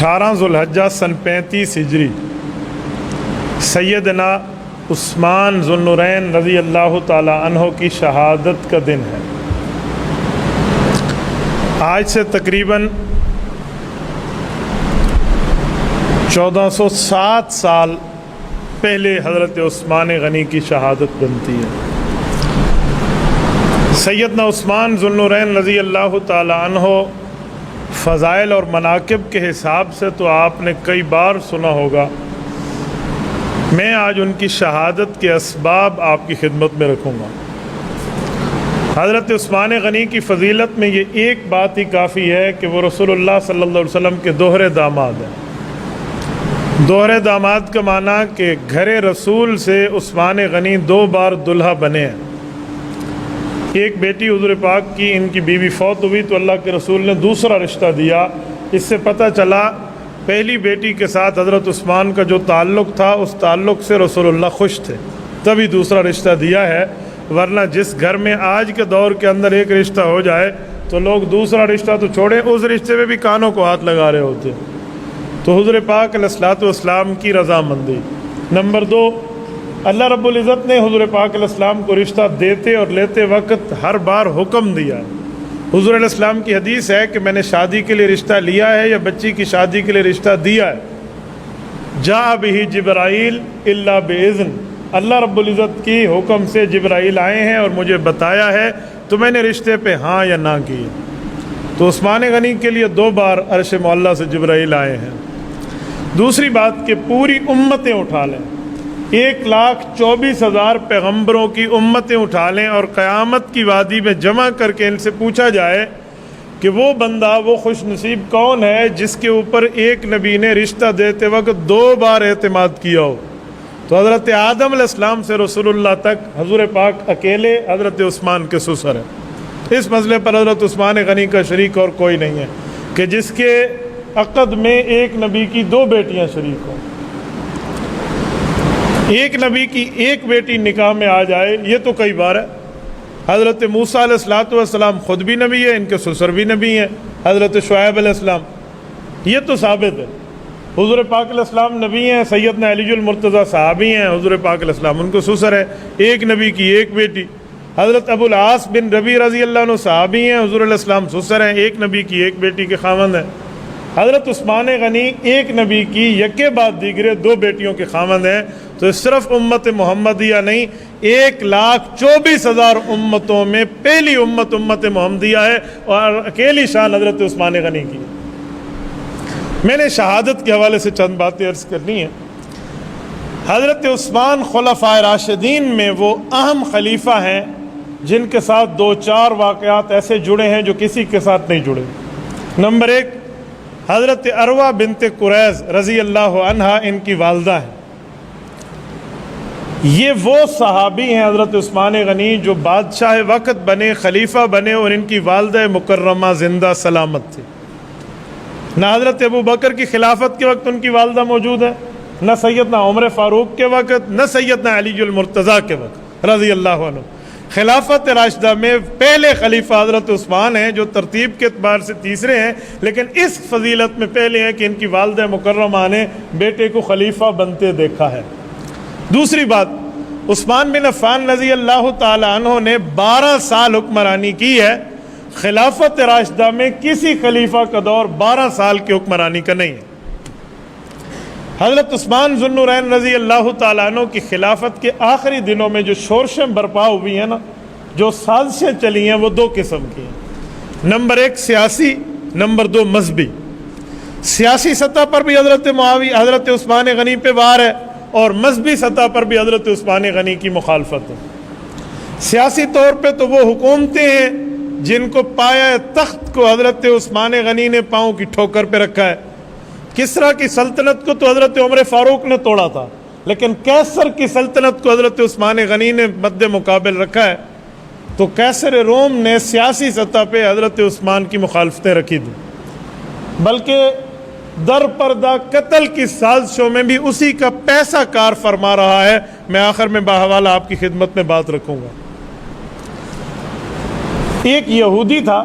18 ذوالحجہ سن 35 ہجری سیدنا عثمان ذو النورین رضی اللہ تعالی عنہ کی شہادت کا دن ہے۔ آج سے تقریباً 1407 سال پہلے حضرت عثمان غنی کی شہادت بنتی ہے۔ سیدنا عثمان ذو النورین رضی اللہ تعالی عنہ فضائل اور مناقب کے حساب سے تو آپ نے کئی بار سنا ہوگا، میں آج ان کی شہادت کے اسباب آپ کی خدمت میں رکھوں گا۔ حضرت عثمان غنی کی فضیلت میں یہ ایک بات ہی کافی ہے کہ وہ رسول اللہ صلی اللہ علیہ وسلم کے دوہرے داماد ہیں۔ دوہرے داماد کا معنی کہ گھر رسول سے عثمان غنی 2 بار دلہا بنے ہیں۔ ایک بیٹی حضور پاک کی، ان کی بیوی فوت ہوئی تو اللہ کے رسول نے دوسرا رشتہ دیا۔ اس سے پتہ چلا پہلی بیٹی کے ساتھ حضرت عثمان کا جو تعلق تھا اس تعلق سے رسول اللہ خوش تھے، تبھی دوسرا رشتہ دیا ہے، ورنہ جس گھر میں آج کے دور کے اندر ایک رشتہ ہو جائے تو لوگ دوسرا رشتہ تو چھوڑیں، اس رشتے میں بھی کانوں کو ہاتھ لگا رہے ہوتے۔ تو حضور پاک علیہ الصلوۃ والسلام کی رضامندی۔ نمبر 2، اللہ رب العزت نے حضور پاک علیہ السلام کو رشتہ دیتے اور لیتے وقت ہر بار حکم دیا ہے۔ حضور علیہ السلام کی حدیث ہے کہ میں نے شادی کے لیے رشتہ لیا ہے یا بچی کی شادی کے لیے رشتہ دیا ہے، جاء بہ جبرائیل الا باذن، اللہ رب العزت کی حکم سے جبرائیل آئے ہیں اور مجھے بتایا ہے تو میں نے رشتے پہ ہاں یا نہ کی۔ تو عثمان غنی کے لیے 2 بار عرش معلیٰ سے جبرائیل آئے ہیں۔ دوسری بات کہ پوری امتیں اٹھا لیں، 1,24,000 پیغمبروں کی امتیں اٹھا لیں اور قیامت کی وادی میں جمع کر کے ان سے پوچھا جائے کہ وہ بندہ، وہ خوش نصیب کون ہے جس کے اوپر ایک نبی نے رشتہ دیتے وقت 2 بار اعتماد کیا ہو، تو حضرت آدم علیہ السلام سے رسول اللہ تک حضور پاک اکیلے حضرت عثمان کے سسر ہیں۔ اس مسئلے پر حضرت عثمان غنی کا شریک اور کوئی نہیں ہے کہ جس کے عقد میں ایک نبی کی 2 بیٹیاں شریک ہوں۔ ایک نبی کی ایک بیٹی نکاح میں آ جائے یہ تو کئی بار ہے۔ حضرت موسیٰ علیہ الصلوۃ والسلام خود بھی نبی ہے، ان کے سسر بھی نبی ہیں، حضرت شعیب علیہ السلام، یہ تو ثابت ہے۔ حضور پاک علیہ السلام نبی ہیں، سیدنا علی المرتضیٰ صحابی ہیں، حضور پاک علیہ السلام ان کو سسر ہے، ایک نبی کی ایک بیٹی۔ حضرت ابو العاص بن ربیع رضی اللہ عنہ صحابی ہیں، حضور علیہ السلام سسر ہیں، ایک نبی کی ایک بیٹی کے خاوند ہیں۔ حضرت عثمان غنی ایک نبی کی یکے بعد دیگرے 2 بیٹیوں کے خاوند ہیں۔ تو صرف امت محمدیہ نہیں، 1,24,000 امتوں میں پہلی امت محمدیہ ہے اور اکیلی شان حضرت عثمان غنی کی۔ میں نے شہادت کے حوالے سے چند باتیں عرض کرنی ہیں۔ حضرت عثمان خلفائے راشدین میں وہ اہم خلیفہ ہیں جن کے ساتھ 2-4 واقعات ایسے جڑے ہیں جو کسی کے ساتھ نہیں جڑے۔ نمبر 1، حضرت عروہ بنت قریظ رضی اللہ عنہا ان کی والدہ ہیں۔ یہ وہ صحابی ہیں حضرت عثمان غنی جو بادشاہ وقت بنے، خلیفہ بنے اور ان کی والدہ مکرمہ زندہ سلامت تھی۔ نہ حضرت ابو بکر کی خلافت کے وقت ان کی والدہ موجود ہے، نہ سیدنا عمر فاروق کے وقت، نہ سیدنا علی المرتضیٰ کے وقت رضی اللہ عنہ۔ خلافت راشدہ میں پہلے خلیفہ حضرت عثمان ہیں جو ترتیب کے اعتبار سے تیسرے ہیں، لیکن اس فضیلت میں پہلے ہیں کہ ان کی والدہ مکرمہ نے بیٹے کو خلیفہ بنتے دیکھا ہے۔ دوسری بات، عثمان بن عفان رضی اللہ تعالی عنہ نے 12 سال حکمرانی کی ہے۔ خلافت راشدہ میں کسی خلیفہ کا دور 12 سال کی حکمرانی کا نہیں ہے۔ حضرت عثمان ذو النورین رضی اللہ تعالیٰ عنہ کی خلافت کے آخری دنوں میں جو شورشیں برپا ہوئی ہیں نا، جو سازشیں چلی ہیں، وہ 2 قسم کی ہیں۔ نمبر 1 سیاسی، نمبر 2 مذہبی۔ سیاسی سطح پر بھی حضرت عثمان غنی پہ وار ہے اور مذہبی سطح پر بھی حضرت عثمان غنی کی مخالفت ہے۔ سیاسی طور پہ تو وہ حکومتیں ہیں جن کو پایا تخت کو حضرت عثمان غنی نے پاؤں کی ٹھوکر پہ رکھا ہے۔ کسریٰ کی سلطنت کو تو حضرت عمر فاروق نے توڑا تھا، لیکن قیصر کی سلطنت کو حضرت عثمان غنی نے مد مقابل رکھا ہے۔ تو قیصر روم نے سیاسی سطح پہ حضرت عثمان کی مخالفتیں رکھی تھیں، بلکہ در پردہ قتل کی سازشوں میں بھی اسی کا پیسہ کار فرما رہا ہے۔ میں آخر میں باحوالہ آپ کی خدمت میں بات رکھوں گا۔ ایک یہودی تھا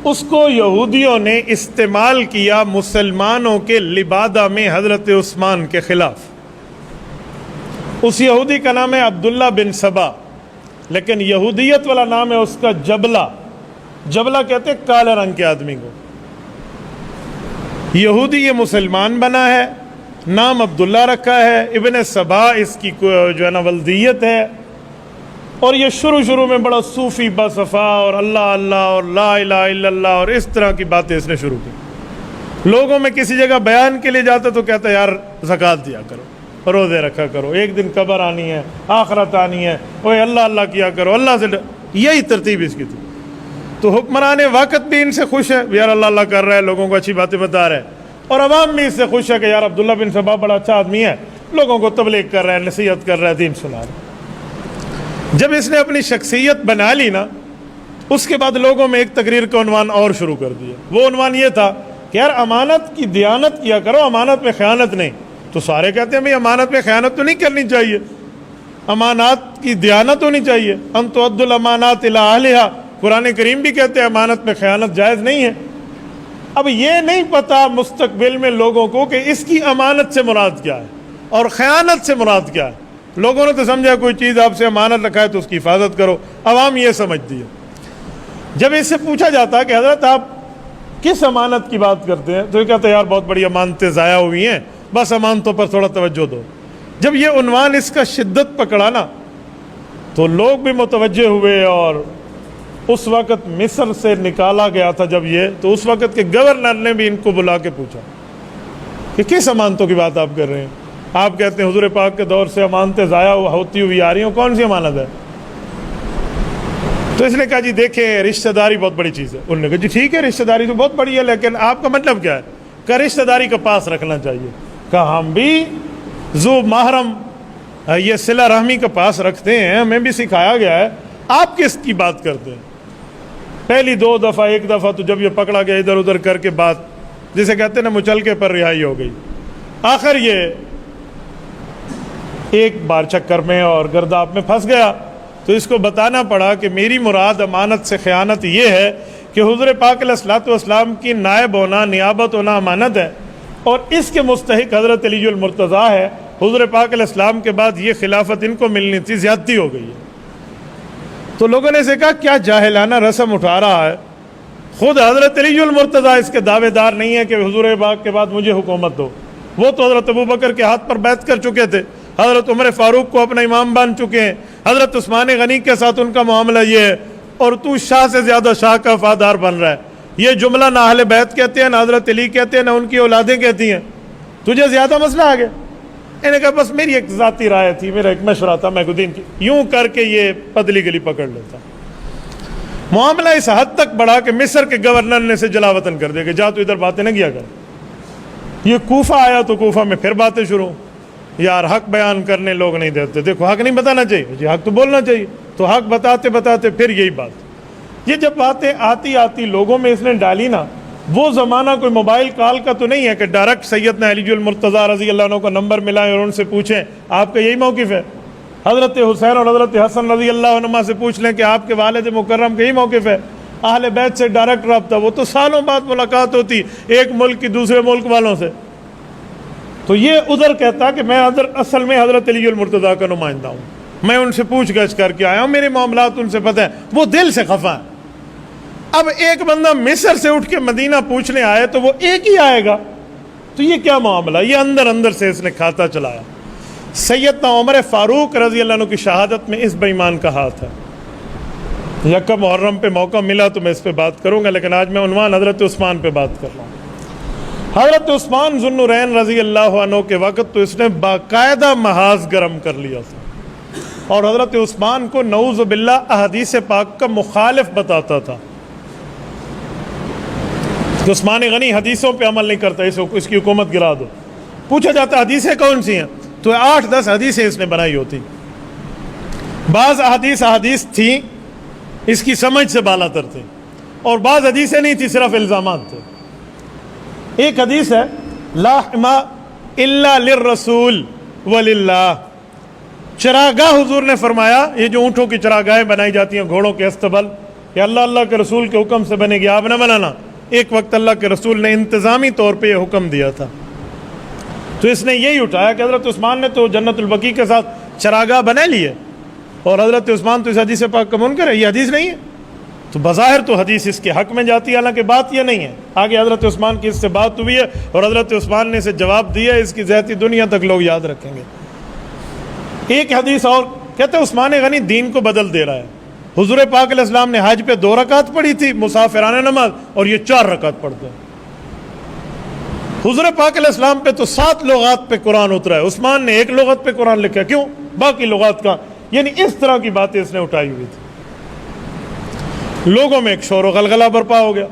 اس کو یہودیوں نے استعمال کیا مسلمانوں کے لبادہ میں حضرت عثمان کے خلاف۔ اس یہودی کا نام ہے عبداللہ بن سبا، لیکن یہودیت والا نام ہے اس کا جبلہ۔ جبلہ کہتے ہیں کالے رنگ کے آدمی کو۔ یہودی یہ مسلمان بنا ہے، نام عبداللہ رکھا ہے، ابن سبا اس کی جو ہے نا ولدیت ہے، اور یہ شروع میں بڑا صوفی باصفا اور اللہ اللہ اور لا الہ الا اللہ اور اس طرح کی باتیں اس نے شروع کی۔ لوگوں میں کسی جگہ بیان کے لیے جاتا تو کہتا ہے یار زکوٰۃ دیا کرو، روزے رکھا کرو، ایک دن قبر آنی ہے، آخرت آنی ہے، اوے اللہ اللہ کیا کرو، اللہ سے یہی ترتیب اس کی تھی۔ تو حکمران وقت بھی ان سے خوش ہے، یار اللہ اللہ کر رہا ہے، لوگوں کو اچھی باتیں بتا رہا ہے، اور عوام بھی اس سے خوش ہے کہ یار عبداللہ بن سبا بڑا اچھا آدمی ہے، لوگوں کو تبلیغ کر رہا ہے، نصیحت کر رہا ہے، دین سنا رہا ہے۔ جب اس نے اپنی شخصیت بنا لی نا، اس کے بعد لوگوں میں ایک تقریر کا عنوان اور شروع کر دیا۔ وہ عنوان یہ تھا کہ یار امانت کی دیانت کیا کرو، امانت میں خیانت نہیں۔ تو سارے کہتے ہیں بھئی امانت میں خیانت تو نہیں کرنی چاہیے، امانات کی دیانت ہونی چاہیے، ان تؤدوا الامانات الی اہلھا، قرآن کریم بھی کہتے ہیں امانت میں خیانت جائز نہیں ہے۔ اب یہ نہیں پتا مستقبل میں لوگوں کو کہ اس کی امانت سے مراد کیا ہے اور خیانت سے مراد کیا ہے۔ لوگوں نے تو سمجھا کوئی چیز آپ سے امانت رکھا ہے تو اس کی حفاظت کرو، عوام یہ سمجھتی ہے۔ جب اس سے پوچھا جاتا کہ حضرت آپ کس امانت کی بات کرتے ہیں، تو یہ کہتے ہیں یار بہت بڑی امانتیں ضائع ہوئی ہیں، بس امانتوں پر تھوڑا توجہ دو۔ جب یہ عنوان اس کا شدت پکڑا نا تو لوگ بھی متوجہ ہوئے، اور اس وقت مصر سے نکالا گیا تھا جب یہ، تو اس وقت کے گورنر نے بھی ان کو بلا کے پوچھا کہ کس امانتوں کی بات آپ کر رہے ہیں؟ آپ کہتے ہیں حضور پاک کے دور سے امانتیں ضائع ہوتی ہوئی آ رہی ہیں، کون سی امانت ہے؟ تو اس نے کہا جی دیکھیں رشتہ داری بہت بڑی چیز ہے۔ انہوں نے کہا جی ٹھیک ہے رشتہ داری تو بہت بڑی ہے، لیکن آپ کا مطلب کیا ہے؟ کہ رشتہ داری کا پاس رکھنا چاہیے۔ کہا ہم بھی ذو محرم یہ صلہ رحمی کا پاس رکھتے ہیں، ہمیں بھی سکھایا گیا ہے، آپ کس کی بات کرتے ہیں؟ پہلی دو دفعہ ایک دفعہ تو جب یہ پکڑا گیا ادھر ادھر کر کے بات جسے کہتے ہیں نا مچلکے پر رہائی ہو گئی۔ آخر یہ ایک بار چکر میں اور گرداب میں پھنس گیا، تو اس کو بتانا پڑا کہ میری مراد امانت سے خیانت یہ ہے کہ حضور پاک علیہ الصلوۃ والسلام کی نائب ہونا، نیابت ہونا امانت ہے، اور اس کے مستحق حضرت علی المرتضیٰ ہے۔ حضور پاک علیہ السلام کے بعد یہ خلافت ان کو ملنی تھی، زیادتی ہو گئی ہے۔ تو لوگوں نے اسے کہا کیا جاہلانہ رسم اٹھا رہا ہے، خود حضرت علی المرتضیٰ اس کے دعوے دار نہیں ہے کہ حضور پاک کے بعد مجھے حکومت دو، وہ تو حضرت ابوبکر کے ہاتھ پر بیعت کر چکے تھے، حضرت عمر فاروق کو اپنا امام مان چکے ہیں، حضرت عثمان غنی کے ساتھ ان کا معاملہ یہ ہے، اور تو شاہ سے زیادہ شاہ کا وفادار بن رہا ہے۔ یہ جملہ نہ اہل بیت کہتے ہیں، نہ حضرت علی کہتے ہیں، نہ ان کی اولادیں کہتی ہیں، تجھے زیادہ مسئلہ آ گیا۔ انہوں نے کہا بس میری ایک ذاتی رائے تھی، میرا ایک مشورہ تھا، میں دین کی یوں کر کے یہ پتلی گلی پکڑ لیتا۔ معاملہ اس حد تک بڑھا کہ مصر کے گورنر نے اسے جلا وطن کر دیا کہ جا تو ادھر باتیں نہ کیا کر۔ یہ کوفہ آیا تو کوفہ میں پھر باتیں شروع، یار حق بیان کرنے لوگ نہیں دیتے، دیکھو حق نہیں بتانا چاہیے جی، حق تو بولنا چاہیے، تو حق بتاتے بتاتے پھر یہی بات۔ یہ جب باتیں آتی آتی لوگوں میں اس نے ڈالی نا، وہ زمانہ کوئی موبائل کال کا تو نہیں ہے کہ ڈائریکٹ سیدنا علی المرتضیٰ رضی اللہ عنہ کا نمبر ملائیں اور ان سے پوچھیں آپ کا یہی موقف ہے۔ حضرت حسین اور حضرت حسن رضی اللہ عنہما سے پوچھ لیں کہ آپ کے والد مکرم کا یہی موقف ہے۔ اہل بیت سے ڈائریکٹ رابطہ، وہ تو سالوں بعد ملاقات ہوتی ایک ملک کی دوسرے ملک والوں سے۔ تو یہ ادھر کہتا کہ میں اصل میں حضرت علی المرتضیٰ کا نمائندہ ہوں، میں ان سے پوچھ گچھ کر کے آیا ہوں، میرے معاملات ان سے پتہ ہیں، وہ دل سے خفا ہیں۔ اب ایک بندہ مصر سے اٹھ کے مدینہ پوچھنے آئے تو وہ ایک ہی آئے گا، تو یہ کیا معاملہ؟ یہ اندر اندر سے اس نے کھاتا چلایا۔ سیدنا عمر فاروق رضی اللہ عنہ کی شہادت میں اس بے ایمان کا ہاتھ ہے۔ یکم محرم پہ موقع ملا تو میں اس پہ بات کروں گا، لیکن آج میں عنوان حضرت عثمان پہ بات کر رہا ہوں۔ حضرت عثمان ذو النورین رضی اللہ عنہ کے وقت تو اس نے باقاعدہ محاذ گرم کر لیا تھا، اور حضرت عثمان کو نعوذ باللہ احادیث پاک کا مخالف بتاتا تھا کہ عثمان غنی حدیثوں پہ عمل نہیں کرتا، اس کی حکومت گرا دو۔ پوچھا جاتا حدیثیں کون سی ہیں، تو 8-10 حدیثیں اس نے بنائی ہوتی۔ بعض احادیث تھیں اس کی سمجھ سے بالا تر تھیں، اور بعض حدیثیں نہیں تھی، صرف الزامات تھے۔ ایک حدیث ہے لا حما الا للرسول وللہ، چراگاہ حضور نے فرمایا، یہ جو اونٹوں کی چراگاہیں بنائی جاتی ہیں، گھوڑوں کے استبل، کہ اللہ اللہ کے رسول کے حکم سے بنے گی، آپ نہ بنانا۔ ایک وقت اللہ کے رسول نے انتظامی طور پہ یہ حکم دیا تھا، تو اس نے یہی اٹھایا کہ حضرت عثمان نے تو جنت البقیع کے ساتھ چراگاہ بنا لیے، اور حضرت عثمان تو اس حدیث پاک کا منکر ہے، یہ حدیث نہیں ہے۔ تو بظاہر تو حدیث اس کے حق میں جاتی ہے، حالانکہ بات یہ نہیں ہے۔ آگے حضرت عثمان کی اس سے بات ہوئی ہے اور حضرت عثمان نے اسے جواب دیا ہے، اس کی زیادتی دنیا تک لوگ یاد رکھیں گے۔ ایک حدیث اور کہتے ہیں عثمان غنی دین کو بدل دے رہا ہے۔ حضور پاک علیہ السلام نے حج پہ 2 رکعت پڑھی تھی مسافرانہ نماز، اور یہ 4 رکعت پڑھتے ہیں۔ حضور پاک علیہ السلام پہ تو 7 لغات پہ قرآن اترا ہے، عثمان نے 1 لغت پہ قرآن لکھا، کیوں؟ باقی لغات کا، یعنی اس طرح کی باتیں اس نے اٹھائی ہوئی تھی۔ لوگوں میں ایک شور و غلغلہ برپا ہو گیا۔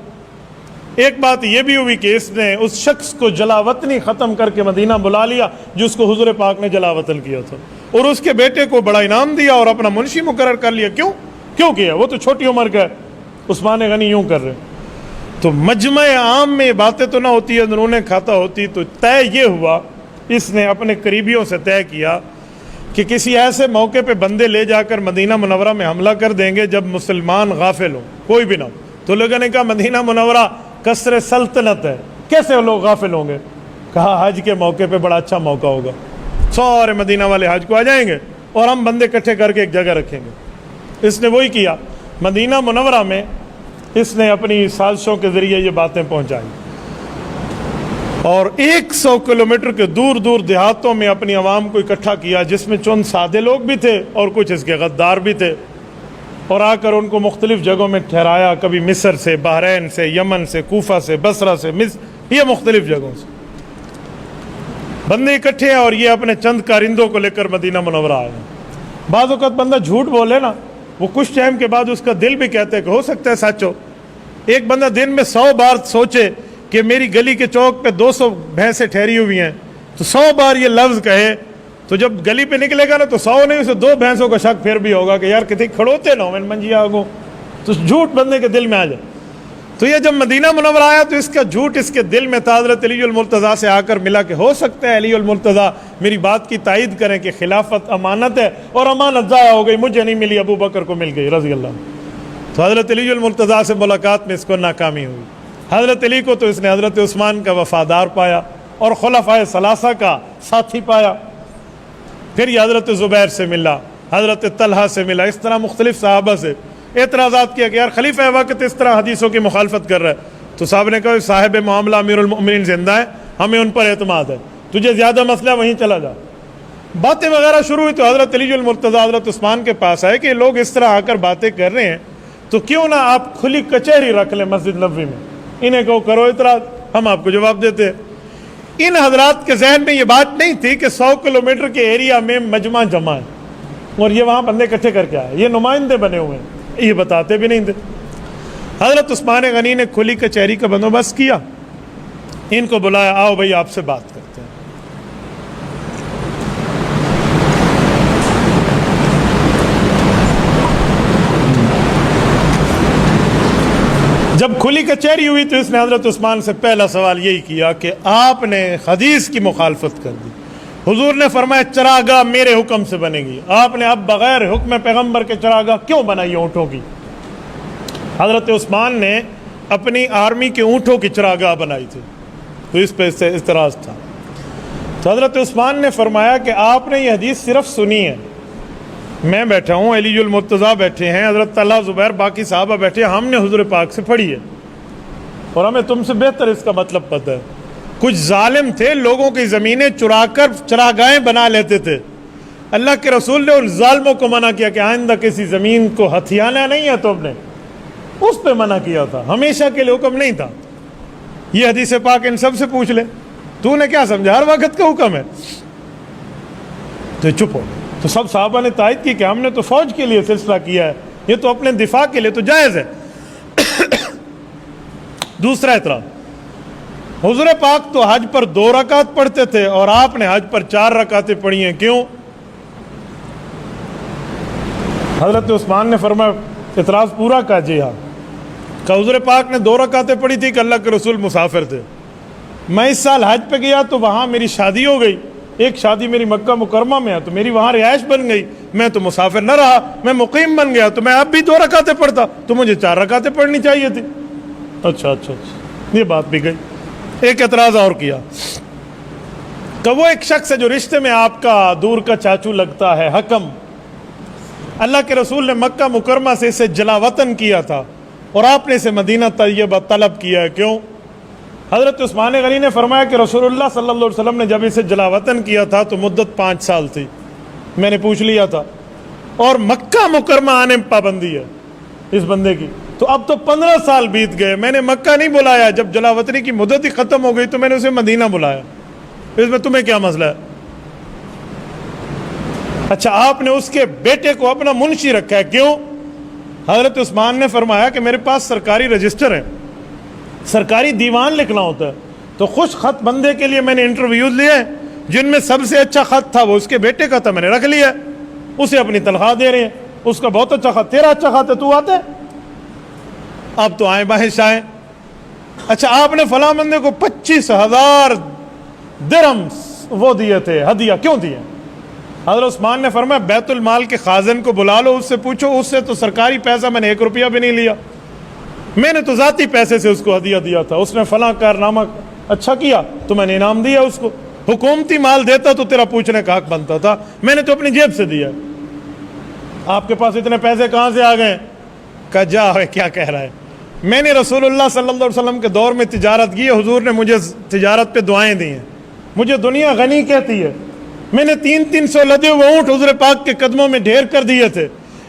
ایک بات یہ بھی ہوئی کہ اس نے اس شخص کو جلا وطنی ختم کر کے مدینہ بلا لیا جس کو حضور پاک نے جلا وطن کیا تھا، اور اس کے بیٹے کو بڑا انعام دیا اور اپنا منشی مقرر کر لیا۔ کیوں کیا؟ وہ تو چھوٹی عمر کا ہے، عثمان غنی یوں کر رہے۔ تو مجمع عام میں باتیں تو نہ ہوتی ہے، اندرون کھاتا ہوتی، تو طے یہ ہوا، اس نے اپنے قریبیوں سے طے کیا کہ کسی ایسے موقع پہ بندے لے جا کر مدینہ منورہ میں حملہ کر دیں گے جب مسلمان غافل ہوں، کوئی بھی نہ ہو۔ تو لوگوں نے کہا مدینہ منورہ قصر سلطنت ہے، کیسے وہ لوگ غافل ہوں گے؟ کہا حج کے موقع پہ بڑا اچھا موقع ہوگا، سارے مدینہ والے حج کو آ جائیں گے اور ہم بندے اکٹھے کر کے ایک جگہ رکھیں گے۔ اس نے وہی کیا، مدینہ منورہ میں اس نے اپنی سازشوں کے ذریعے یہ باتیں پہنچائی، اور 100 کلومیٹر کے دور دور دیہاتوں میں اپنی عوام کو اکٹھا کیا، جس میں چند سادے لوگ بھی تھے اور کچھ اس کے غدار بھی تھے، اور آ کر ان کو مختلف جگہوں میں ٹھہرایا، کبھی مصر سے، بحرین سے، یمن سے، کوفہ سے، بصرہ سے، یہ مختلف جگہوں سے بندے اکٹھے ہیں، اور یہ اپنے چند کارندوں کو لے کر مدینہ منورہ آئے۔ بعض اوقات بندہ جھوٹ بولے نا، وہ کچھ ٹائم کے بعد اس کا دل بھی کہتا ہے کہ ہو سکتا ہے سچ ہو۔ ایک بندہ دن میں 100 بار سوچے کہ میری گلی کے چوک پہ 200 بھینسیں ٹھہری ہوئی ہیں، تو 100 بار یہ لفظ کہے، تو جب گلی پہ نکلے گا نا تو 100 نہیں، اسے 2 بھینسوں کا شک پھر بھی ہوگا کہ یار کتنے کھڑوتے نہ ہو میں منجیا آگوں، تو جھوٹ بندے کے دل میں آ جائے۔ تو یہ جب مدینہ منورہ آیا تو اس کا جھوٹ اس کے دل میں تھا، حضرت علی المرتضیٰ سے آ کر ملا کہ ہو سکتا ہے علی المرتضیٰ میری بات کی تائید کریں کہ خلافت امانت ہے، اور امانت ضائع ہو گئی، مجھے نہیں ملی، ابو بکر کو مل گئی رضی اللہ عنہ۔ تو حضرت علی المرتضیٰ سے ملاقات میں اس کو ناکامی ہوئی۔ حضرت علی کو تو اس نے حضرت عثمان کا وفادار پایا اور خلفائے ثلاثہ کا ساتھی پایا۔ پھر یہ حضرت زبیر سے ملا، حضرت طلحہ سے ملا، اس طرح مختلف صحابہ سے اعتراضات کیا کہ یار خلیفہ وقت اس طرح حدیثوں کی مخالفت کر رہا ہے۔ تو صاحب نے کہا صاحب معاملہ امیر المؤمنین زندہ ہے، ہمیں ان پر اعتماد ہے، تجھے زیادہ مسئلہ وہیں چلا جا۔ باتیں وغیرہ شروع ہوئی تو حضرت علی المرتضیٰ حضرت عثمان کے پاس آئے کہ لوگ اس طرح آ کر باتیں کر رہے ہیں، تو کیوں نہ آپ کھلی کچہری رکھ لیں مسجد نبوی میں، انہیں کہو کرو اعتراض، ہم آپ کو جواب دیتے ہیں۔ ان حضرات کے ذہن میں یہ بات نہیں تھی کہ 100 کلومیٹر کے ایریا میں مجمع جمع ہے اور یہ وہاں بندے اکٹھے کر کے آئے، یہ نمائندے بنے ہوئے ہیں، یہ بتاتے بھی نہیں تھے۔ حضرت عثمان غنی نے کھلی کچہری کا بندوبست کیا، ان کو بلایا، آؤ بھائی آپ سے بات کرتے ہیں۔ جب کھلی کچہری ہوئی تو اس نے حضرت عثمان سے پہلا سوال یہی کیا کہ آپ نے حدیث کی مخالفت کر دی، حضور نے فرمایا چراگاہ میرے حکم سے بنے گی، آپ نے اب بغیر حکم پیغمبر کے چراگاہ کیوں بنائی اونٹوں کی؟ حضرت عثمان نے اپنی آرمی کے اونٹوں کی چراگاہ بنائی تھی، تو اس پہ اعتراض تھا۔ تو حضرت عثمان نے فرمایا کہ آپ نے یہ حدیث صرف سنی ہے، میں بیٹھا ہوں، علی المرتضیٰ بیٹھے ہیں، حضرت طلحہ زبیر باقی صحابہ بیٹھے ہیں، ہم نے حضور پاک سے پڑھی ہے اور ہمیں تم سے بہتر اس کا مطلب پتہ ہے۔ کچھ ظالم تھے، لوگوں کی زمینیں چرا کر چراگاہیں بنا لیتے تھے، اللہ کے رسول نے ان ظالموں کو منع کیا کہ آئندہ کسی زمین کو ہتھیانا نہیں ہے، تم نے اس پہ منع کیا تھا، ہمیشہ کے لیے حکم نہیں تھا۔ یہ حدیث پاک ان سب سے پوچھ لے، تو نے کیا سمجھا ہر وقت کا حکم ہے؟ تو چپ ہو۔ تو سب صحابہ نے تائید کی کہ ہم نے تو فوج کے لیے سلسلہ کیا ہے، یہ تو اپنے دفاع کے لیے تو جائز ہے۔ دوسرا اعتراض، حضور پاک تو حج پر 2 رکعت پڑھتے تھے اور آپ نے حج پر 4 رکعتیں پڑھی ہیں، کیوں؟ حضرت عثمان نے فرمایا اعتراض پورا کا جی ہاں، کہ حضور پاک نے 2 رکعتیں پڑھی تھی کہ اللہ کے رسول مسافر تھے، میں اس سال حج پہ گیا تو وہاں میری شادی ہو گئی، ایک شادی میری مکہ مکرمہ میں ہے تو میری وہاں رہائش بن گئی، میں تو مسافر نہ رہا، میں مقیم بن گیا تو میں اب بھی 2 رکعتیں پڑھتا تو مجھے 4 رکعتیں پڑھنی چاہیے تھی۔ اچھا یہ بات بھی گئی۔ ایک اعتراض اور کیا کہ وہ ایک شخص ہے جو رشتے میں آپ کا دور کا چاچو لگتا ہے، حکم، اللہ کے رسول نے مکہ مکرمہ سے اسے جلا وطن کیا تھا اور آپ نے اسے مدینہ طیبہ طلب کیا ہے، کیوں؟ حضرت عثمان غنی نے فرمایا کہ رسول اللہ صلی اللہ علیہ وسلم نے جب اسے جلا وطن کیا تھا تو مدت 5 سال تھی، میں نے پوچھ لیا تھا، اور مکہ مکرمہ آنے میں پابندی ہے اس بندے کی، تو اب تو 15 سال بیت گئے، میں نے مکہ نہیں بلایا، جب جلا وطنی کی مدت ہی ختم ہو گئی تو میں نے اسے مدینہ بلایا، اس میں تمہیں کیا مسئلہ ہے؟ اچھا آپ نے اس کے بیٹے کو اپنا منشی رکھا ہے، کیوں؟ حضرت عثمان نے فرمایا کہ میرے پاس سرکاری رجسٹر ہے، سرکاری دیوان لکھنا ہوتا ہے، تو خوش خط بندے کے لیے میں نے انٹرویوز لیے ہیں، جن میں سب سے اچھا خط تھا وہ اس کے بیٹے کا تھا، میں نے رکھ لیا، اسے اپنی تنخواہ دے رہے ہیں، اس کا بہت اچھا خط، تیرا اچھا خط ہے تو آتے، اب تو آئیں باہیں شائیں۔ اچھا آپ نے فلاں بندے کو 25,000 درہم وہ دیے تھے ہدیہ، کیوں دیے؟ حضرت عثمان نے فرمایا بیت المال کے خازن کو بلا لو، اس سے پوچھو، اس سے تو سرکاری پیسہ میں نے 1 روپیہ بھی نہیں لیا، میں نے تو ذاتی پیسے سے اس کو ہدیہ دیا تھا، اس نے فلاں کارنامہ اچھا کیا تو میں نے انعام دیا اس کو، حکومتی مال دیتا تو تیرا پوچھنے کا حق بنتا تھا، میں نے تو اپنی جیب سے دیا۔ آپ کے پاس اتنے پیسے کہاں سے آ گئے؟ کہا جا ہے کیا کہہ رہا ہے، میں نے رسول اللہ صلی اللہ علیہ وسلم کے دور میں تجارت کی ہے، حضور نے مجھے تجارت پہ دعائیں دی ہیں، مجھے دنیا غنی کہتی ہے، میں نے 300 لدے ہوئے اونٹ حضور پاک کے قدموں میں ڈھیر کر دیے تھے،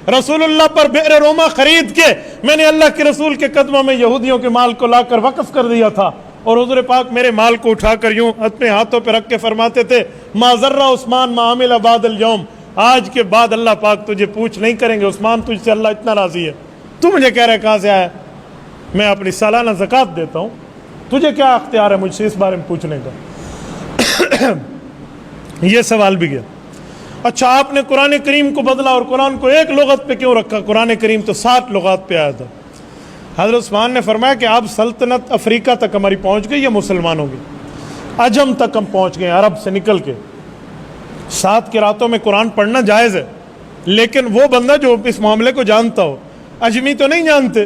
رسول اللہ پر بئر روما خرید کے میں نے اللہ کے رسول کے قدموں میں یہودیوں کے مال کو لا کر وقف کر دیا تھا، اور حضور پاک میرے مال کو اٹھا کر یوں اپنے ہاتھوں پہ رکھ کے فرماتے تھے ما ذرہ عثمان ما عمل بعد اليوم، آج کے بعد اللہ پاک تجھے پوچھ نہیں کریں گے عثمان، تجھ سے اللہ اتنا راضی ہے، تو مجھے کہہ رہے کہاں سے آیا؟ میں اپنی سالانہ زکوٰۃ دیتا ہوں، تجھے کیا اختیار ہے مجھ سے اس بارے میں پوچھنے کا؟ یہ سوال بھی گیا۔ اچھا آپ نے قرآن کریم کو بدلا اور قرآن کو ایک لغت پہ کیوں رکھا؟ قرآن کریم تو 7 لغات پہ آیا تھا۔ حضرت عثمان نے فرمایا کہ اب سلطنت افریقہ تک ہماری پہنچ گئی، یہ مسلمانوں کی، عجم تک ہم پہنچ گئے عرب سے نکل کے، 7 قراتوں میں قرآن پڑھنا جائز ہے، لیکن وہ بندہ جو اس معاملے کو جانتا ہو، اجمی تو نہیں جانتے،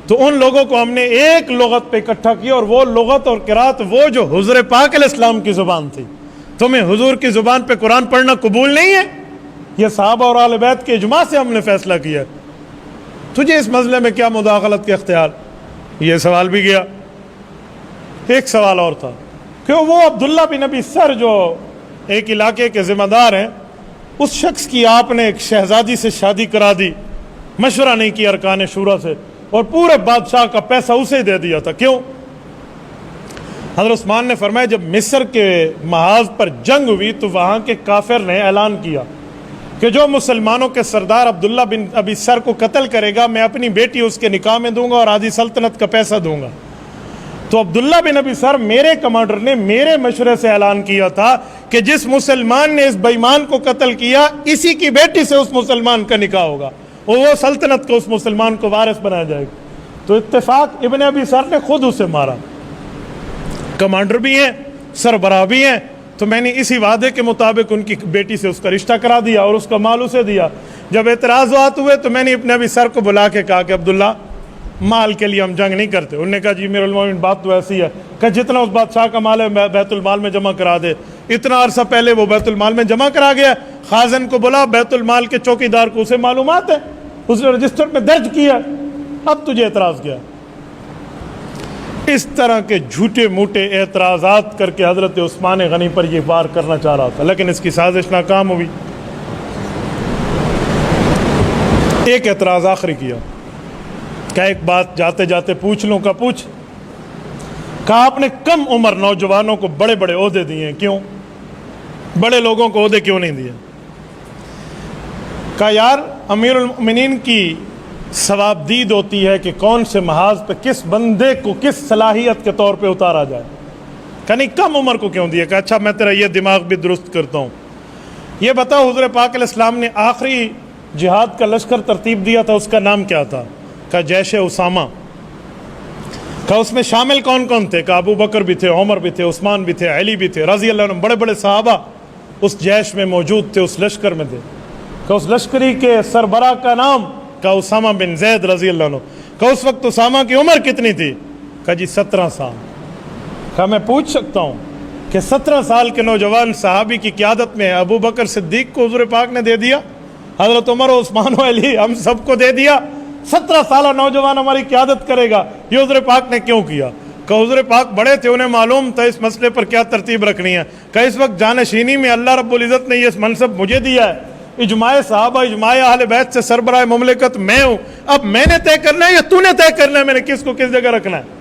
تو ان لوگوں کو ہم نے ایک لغت پہ اکٹھا کیا، اور وہ لغت اور قرات وہ جو حضور پاک علیہ السلام کی زبان تھی۔ تمہیں حضور کی زبان پہ قرآن پڑھنا قبول نہیں ہے؟ یہ صحابہ اور اہل بیت کے اجماع سے ہم نے فیصلہ کیا، تجھے اس مسئلے میں کیا مداخلت کے اختیار؟ یہ سوال بھی گیا۔ ایک سوال اور تھا کہ وہ عبداللہ بن ابی سر جو ایک علاقے کے ذمہ دار ہیں، اس شخص کی آپ نے ایک شہزادی سے شادی کرا دی، مشورہ نہیں کیا ارکان شورا سے، اور پورے بادشاہ کا پیسہ اسے دے دیا تھا، کیوں؟ حضرت عثمان نے فرمایا جب مصر کے محاذ پر جنگ ہوئی تو وہاں کے کافر نے اعلان کیا کہ جو مسلمانوں کے سردار عبداللہ بن ابی سر کو قتل کرے گا میں اپنی بیٹی اس کے نکاح میں دوں گا اور آدھی سلطنت کا پیسہ دوں گا۔ تو عبداللہ بن ابی سر میرے کمانڈر نے میرے مشورے سے اعلان کیا تھا کہ جس مسلمان نے اس بے ایمان کو قتل کیا اسی کی بیٹی سے اس مسلمان کا نکاح ہوگا اور وہ سلطنت کو اس مسلمان کو وارث بنایا جائے گا۔ تو اتفاق ابن ابی سر نے خود اسے مارا، کمانڈر بھی ہیں، سربراہ بھی ہیں، تو میں نے اسی وعدے کے مطابق ان کی بیٹی سے اس کا رشتہ کرا دیا اور اس کا مال اسے دیا۔ جب اعتراضات ہوئے تو میں نے ابن ابی سر کو بلا کے کہا کہ عبداللہ مال کے لیے ہم جنگ نہیں کرتے۔ انہوں نے کہا جی امیر المومنین بات تو ایسی ہے کہ جتنا اس بادشاہ کا مال ہے بیت المال میں جمع کرا دے۔ اتنا عرصہ پہلے وہ بیت المال میں جمع کرا گیا، خازن کو بلا، بیت المال کے چوکیدار کو اسے معلومات ہے، اس نے رجسٹر میں درج کیا، اب تجھے اعتراض کیا؟ اس طرح کے جھوٹے موٹے اعتراضات کر کے حضرت عثمان غنی پر یہ وار کرنا چاہ رہا تھا، لیکن اس کی سازش ناکام ہوئی۔ ایک اعتراض آخری کیا کہ ایک بات جاتے جاتے پوچھ لوں کا پوچھ، کہا آپ نے کم عمر نوجوانوں کو بڑے بڑے عہدے دیے ہیں، کیوں؟ بڑے لوگوں کو عہدے کیوں نہیں دیے؟ کہا یار امیر المؤمنین کی ثوابدید ہوتی ہے کہ کون سے محاذ پہ کس بندے کو کس صلاحیت کے طور پہ اتارا جائے، کہ نہیں کم عمر کو کیوں دیا؟ کہ اچھا میں تیرا یہ دماغ بھی درست کرتا ہوں، یہ بتاؤ حضور پاک علیہ السلام نے آخری جہاد کا لشکر ترتیب دیا تھا، اس کا نام کیا تھا؟ کہ جیش اسامہ۔ کہ اس میں شامل کون کون تھے؟ کہ ابو بکر بھی تھے، عمر بھی تھے، عثمان بھی تھے، علی بھی تھے رضی اللہ عنہ، بڑے بڑے صحابہ اس جیش میں موجود تھے، اس لشکر میں تھے، کہ اس لشکری کے سربراہ کا نام کا اسامہ بن زید رضی اللہ عنہ، کہ اس وقت اسامہ کی عمر کتنی تھی؟ کہا جی 17 سال۔ کہا میں پوچھ سکتا ہوں کہ 17 سال کے نوجوان صحابی کی قیادت میں ابو بکر صدیق کو حضور پاک نے دے دیا، حضرت عمر و عثمان و علی ہم سب کو دے دیا، 17 سالہ نوجوان ہماری قیادت کرے گا، یہ حضور پاک نے کیوں کیا؟ کہ حضور پاک بڑے تھے، انہیں معلوم تھا اس مسئلے پر کیا ترتیب رکھنی ہے، کہ اس وقت جانشینی میں اللہ رب العزت نے یہ منصب مجھے دیا ہے، اجماع صحابہ اجماع اہل بیت سے سربراہ مملکت میں ہوں، اب میں نے طے کرنا ہے یا تو نے طے کرنا ہے میں نے کس کو کس جگہ رکھنا ہے؟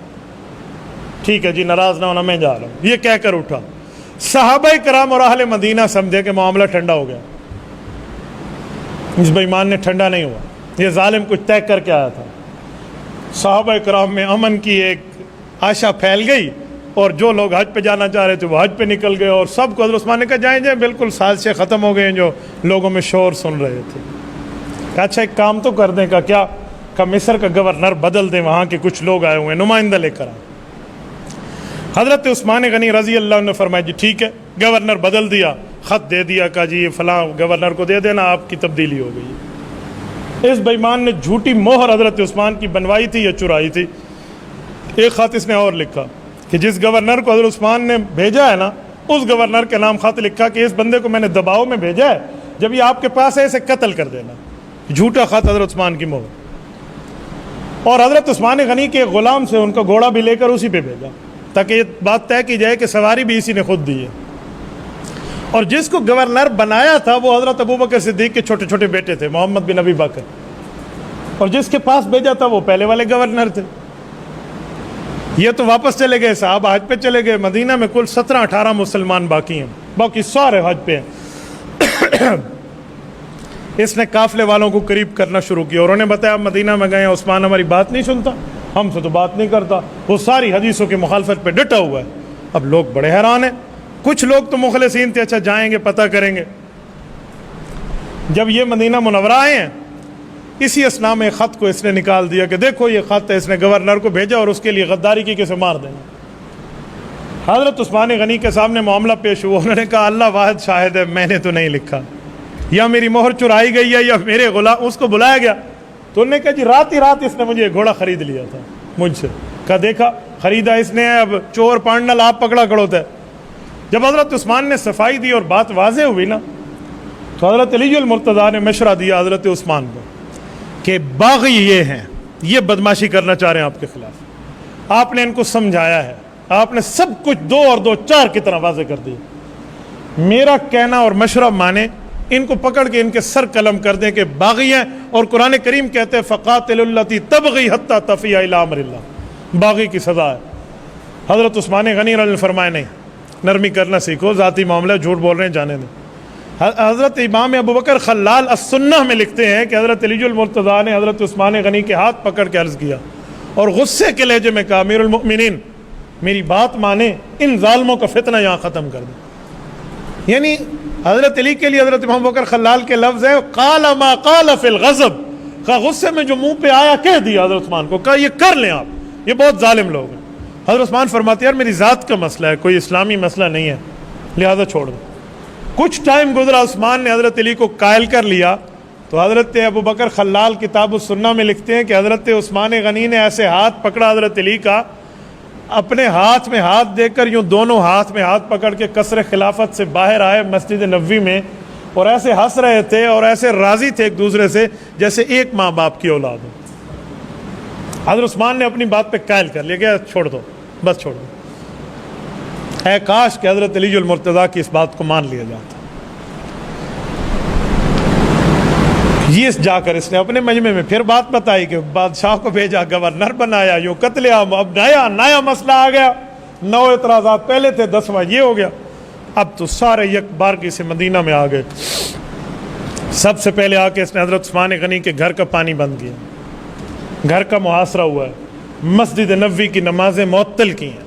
ٹھیک ہے جی ناراض نہ ہونا، میں جا رہا ہوں، یہ کہہ کر اٹھا۔ صحابہ کرام اور اہل مدینہ سمجھے کہ معاملہ ٹھنڈا ہو گیا، اس بے ایمان نے ٹھنڈا نہیں ہوا، یہ ظالم کچھ طے کر کے آیا تھا۔ صحابہ کرام میں امن کی ایک آشا پھیل گئی، اور جو لوگ حج پہ جانا چاہ رہے تھے وہ حج پہ نکل گئے، اور سب کو حضرت عثمان نے کہا جائیں جائیں، بالکل سازشیں ختم ہو گئے جو لوگوں میں شور سن رہے تھے۔ کہا اچھا ایک کام تو کر دیں، کیا مصر کا گورنر بدل دیں، وہاں کے کچھ لوگ آئے ہوئے ہیں، نمائندہ لے کر آئے۔ حضرت عثمان غنی رضی اللہ عنہ نے فرمایا جی ٹھیک ہے، گورنر بدل دیا، خط دے دیا، کہا جی یہ فلاں گورنر کو دے دینا، آپ کی تبدیلی ہو گئی۔ اس بے ایمان نے جھوٹی مہر حضرت عثمان کی بنوائی تھی یا چرائی تھی؟ ایک خط اس نے اور لکھا کہ جس گورنر کو حضرت عثمان نے بھیجا ہے نا، اس گورنر کے نام خط لکھا کہ اس بندے کو میں نے دباؤ میں بھیجا ہے، جب یہ آپ کے پاس ہے اسے قتل کر دینا۔ جھوٹا خط حضرت عثمان کی مہر، اور حضرت عثمان غنی کے غلام سے ان کا گھوڑا بھی لے کر اسی پہ بھیجا، تاکہ یہ بات طے کی جائے کہ سواری بھی اسی نے خود دی ہے۔ اور جس کو گورنر بنایا تھا وہ حضرت ابو بکر صدیق کے چھوٹے چھوٹے بیٹے تھے، محمد بن ابی بکر، اور جس کے پاس بھیجا تھا وہ پہلے والے گورنر تھے۔ یہ تو واپس چلے گئے، صحابہ حج پہ چلے گئے، مدینہ میں کل 17-18 مسلمان باقی ہیں، باقی سارے حج پہ ہیں۔ اس نے قافلے والوں کو قریب کرنا شروع کیا، اور انہوں نے بتایا مدینہ میں گئے، عثمان ہماری بات نہیں سنتا، ہم سے تو بات نہیں کرتا، وہ ساری حدیثوں کی مخالفت پہ ڈٹا ہوا ہے۔ اب لوگ بڑے حیران ہیں، کچھ لوگ تو مخلصین تھے، اچھا جائیں گے پتہ کریں گے۔ جب یہ مدینہ منورہ آئے ہیں، اسی اسنا میں خط کو اس نے نکال دیا کہ دیکھو یہ خط ہے، اس نے گورنر کو بھیجا اور اس کے لیے غداری کی کہ اسے مار دینا۔ حضرت عثمان غنی کے سامنے معاملہ پیش ہوا، انہوں نے کہا اللہ واحد شاہد ہے، میں نے تو نہیں لکھا، یا میری مہر چرائی گئی ہے یا میرے غلام، اس کو بلایا گیا تو انہوں نے کہا جی رات ہی رات اس نے مجھے گھوڑا خرید لیا تھا مجھ سے۔ کہا دیکھا خریدا اس نے ہے، اب چور پانڈل آپ پکڑا کھڑوتا ہے۔ جب حضرت عثمان نے صفائی دی اور بات واضح ہوئی نا، تو حضرت علی المرتضیٰ نے مشورہ دیا حضرت عثمان کو کہ باغی یہ ہیں، یہ بدماشی کرنا چاہ رہے ہیں آپ کے خلاف، آپ نے ان کو سمجھایا ہے، آپ نے سب کچھ 2 اور 2 4 کی طرح واضح کر دیا، میرا کہنا اور مشورہ مانے، ان کو پکڑ کے ان کے سر قلم کر دیں کہ باغی ہیں، اور قرآن کریم کہتے ہیں فَقَاتِلُوا الَّتِي تَبْغِي حَتَّى تَفِيَ إِلَىٰ أَمْرِ اللَّهِ، باغی کی سزا ہے۔ حضرت عثمان غنی رضی اللہ عنہ نے فرمایا نہیں، نرمی کرنا سیکھو، ذاتی معاملہ، جھوٹ بول رہے ہیں جانے دیں۔ حضرت امام ابو بکر خلال السنہ میں لکھتے ہیں کہ حضرت علی المرتضیٰ نے حضرت عثمان غنی کے ہاتھ پکڑ کے عرض کیا اور غصے کے لہجے میں کہا امیر المؤمنین میری بات مانے، ان ظالموں کا فتنہ یہاں ختم کر دیں۔ یعنی حضرت علی کے لیے حضرت امام بکر خلال کے لفظ ہے قال ما قال فی الغضب، کہا غصے میں جو منہ پہ آیا کہہ دیا حضرت عثمان کو، کہا یہ کر لیں آپ، یہ بہت ظالم لوگ ہیں۔ حضرت عثمان فرماتے ہیں یار میری ذات کا مسئلہ ہے، کوئی اسلامی مسئلہ نہیں ہے، لہذا چھوڑ دو۔ کچھ ٹائم گزرا، عثمان نے حضرت علی کو قائل کر لیا، تو حضرت ابو بکر خلال کتاب السنہ میں لکھتے ہیں کہ حضرت عثمان غنی نے ایسے ہاتھ پکڑا حضرت علی کا، اپنے ہاتھ میں ہاتھ دے کر یوں دونوں ہاتھ میں ہاتھ پکڑ کے قصر خلافت سے باہر آئے مسجد نبوی میں، اور ایسے ہنس رہے تھے اور ایسے راضی تھے ایک دوسرے سے جیسے ایک ماں باپ کی اولاد ہو۔ حضرت عثمان نے اپنی بات پہ قائل کر لیا کہ چھوڑ دو، بس چھوڑ دو۔ اے کاش کہ حضرت علی المرتضیٰ کی اس بات کو مان لیا جاتا۔ یہ جا کر اس نے اپنے مجمع میں پھر بات بتائی کہ بادشاہ کو بھیجا، گورنر بنایا، یوں قتل عام، اب نیا مسئلہ آ گیا، 9 اعتراضات پہلے تھے، 10واں یہ ہو گیا۔ اب تو سارے یک بارگی سے مدینہ میں آ گئے۔ سب سے پہلے آ کے اس نے حضرت عثمان غنی کے گھر کا پانی بند کیا، گھر کا محاصرہ ہوا ہے، مسجد نبوی کی نمازیں معطل کی ہیں۔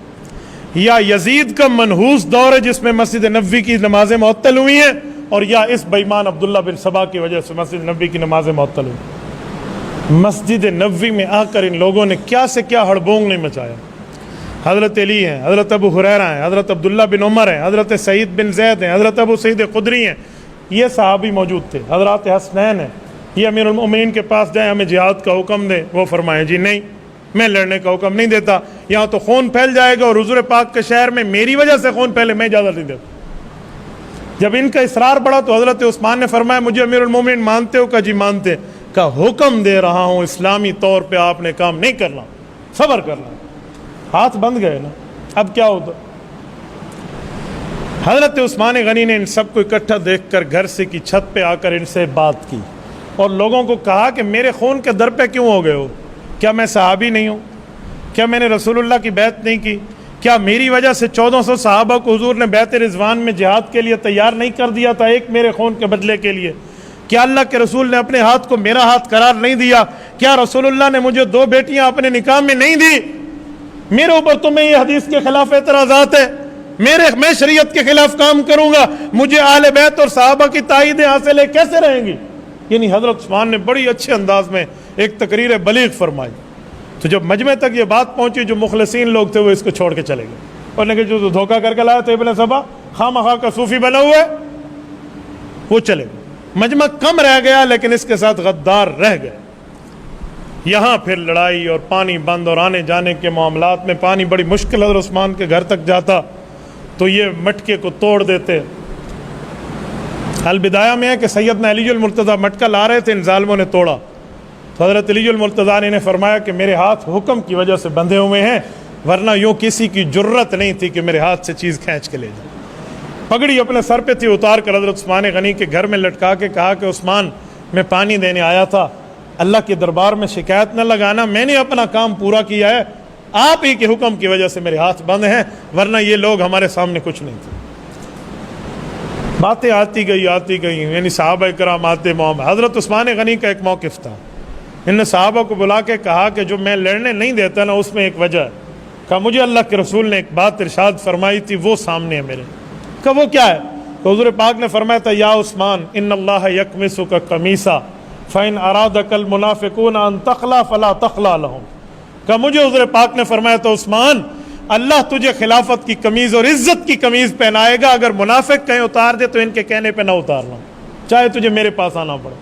یا یزید کا منحوس دور ہے جس میں مسجد نبوی کی نمازیں معطل ہوئی ہیں، اور یا اس بے ایمان عبداللہ بن سبا کی وجہ سے مسجد نبوی کی نمازیں معطل ہوئی۔ مسجد نبوی میں آ کر ان لوگوں نے کیا سے کیا ہڑبونگ نہیں مچایا۔ حضرت علی ہیں، حضرت ابو ہریرہ ہیں، حضرت عبداللہ بن عمر ہیں، حضرت سعید بن زید ہیں، حضرت ابو سعید خدری ہیں، یہ صحابی موجود تھے۔ حضرات حسنین ہیں، یہ امیر المؤمنین کے پاس جائیں ہمیں جہاد کا حکم دیں، وہ فرمائیں جی نہیں، میں لڑنے کا حکم نہیں دیتا، یہاں تو خون پھیل جائے گا، اور حضور پاک کے شہر میں میری وجہ سے خون پھیلے، میں اجازت نہیں دیتا۔ جب ان کا اصرار بڑھا تو حضرت عثمان نے فرمایا مجھے امیر المومنین مانتے ہو؟ کہا جی مانتے۔ کہا حکم دے رہا ہوں اسلامی طور پہ آپ نے کام نہیں کرنا، صبر کرنا۔ ہاتھ بند گئے نا، اب کیا ہوتا؟ حضرت عثمان غنی نے ان سب کو اکٹھا دیکھ کر گھر سے کی چھت پہ آ کر ان سے بات کی اور لوگوں کو کہا کہ میرے خون کے در پہ کیوں ہو گئے ہو؟ کیا میں صحابی نہیں ہوں؟ کیا میں نے رسول اللہ کی بیعت نہیں کی؟ کیا میری وجہ سے 1400 صحابہ کو حضور نے بیعت رضوان میں جہاد کے لیے تیار نہیں کر دیا تھا ایک میرے خون کے بدلے کے لیے؟ کیا اللہ کے رسول نے اپنے ہاتھ کو میرا ہاتھ قرار نہیں دیا؟ کیا رسول اللہ نے مجھے 2 بیٹیاں اپنے نکاح میں نہیں دی؟ میرے اوپر تمہیں یہ حدیث کے خلاف اعتراضات ہے، میں شریعت کے خلاف کام کروں گا، مجھے اہل بیت اور صحابہ کی تائید حاصل ہے، کیسے رہیں گی؟ یعنی حضرت عثمان نے بڑی اچھے انداز میں ایک تقریر بلیغ فرمائی۔ تو جب مجمع تک یہ بات پہنچی، جو مخلصین لوگ تھے وہ اس کو چھوڑ کے چلے گئے، اور کہ جو دھوکہ کر کے لایا تھا ابن سبا، خواہ کا صوفی بنا ہوا ہے، وہ چلے گئے۔ مجمع کم رہ گیا لیکن اس کے ساتھ غدار رہ گئے۔ یہاں پھر لڑائی اور پانی بند اور آنے جانے کے معاملات میں پانی بڑی مشکل حضرت عثمان کے گھر تک جاتا تو یہ مٹکے کو توڑ دیتے۔ البدایہ میں ہے کہ سیدنا علی المرتضیٰ مٹکا لا رہے تھے، ان ظالموں نے توڑا تو حضرت علی المرتضیٰ نے فرمایا کہ میرے ہاتھ حکم کی وجہ سے بندھے ہوئے ہیں، ورنہ یوں کسی کی جرت نہیں تھی کہ میرے ہاتھ سے چیز کھینچ کے لے جائے۔ پگڑی اپنے سر پہ تھی، اتار کر حضرت عثمان غنی کے گھر میں لٹکا کے کہا کہ عثمان میں پانی دینے آیا تھا، اللہ کے دربار میں شکایت نہ لگانا، میں نے اپنا کام پورا کیا ہے، آپ ہی کے حکم کی وجہ سے میرے ہاتھ بند ہیں، ورنہ یہ لوگ ہمارے سامنے کچھ نہیں تھے۔ باتیں آتی گئی، یعنی صحابہ کرام آتے معاملہ۔ حضرت عثمان غنی کا ایک موقف تھا، انہوں نے صحابہ کو بلا کے کہا کہ جو میں لڑنے نہیں دیتا نا، اس میں ایک وجہ ہے۔ کہا مجھے اللہ کے رسول نے ایک بات ارشاد فرمائی تھی، وہ سامنے ہے میرے۔ کہا وہ کیا ہے؟ تو حضور پاک نے فرمایا تھا یا عثمان ان اللہ یکمسک قمیصا فإن أرادك المنافقون أن تخلع فلا تخلع لهم۔ کہ مجھے حضور پاک نے فرمایا تو عثمان اللہ تجھے خلافت کی قمیض اور عزت کی قمیض پہنائے گا، اگر منافق کہیں اتار دے تو ان کے کہنے پہ نہ اتارنا، چاہے تجھے میرے پاس آنا پڑے۔